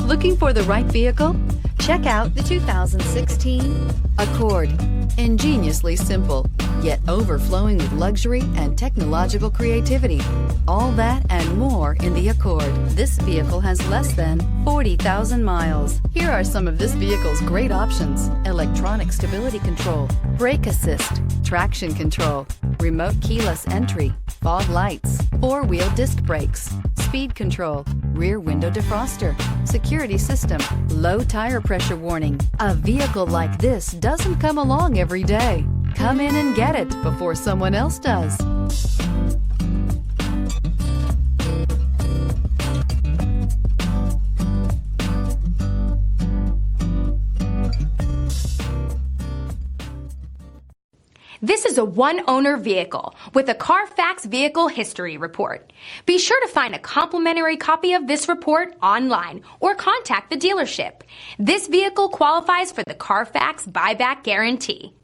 Looking for the right vehicle? Check out the 2016 Accord. Ingeniously simple, yet overflowing with luxury and technological creativity. All that and more in the Accord. This vehicle has less than 40,000 miles. Here are some of this vehicle's great options: electronic stability control, brake assist, traction control, remote keyless entry, fog lights, four-wheel disc brakes, speed control, rear window defroster, security system, low tire pressure warning. A vehicle like this doesn't come along every day. Come in and get it before someone else does. This is a one-owner vehicle with a Carfax Vehicle History Report. Be sure to find a complimentary copy of this report online or contact the dealership. This vehicle qualifies for the Carfax Buyback Guarantee.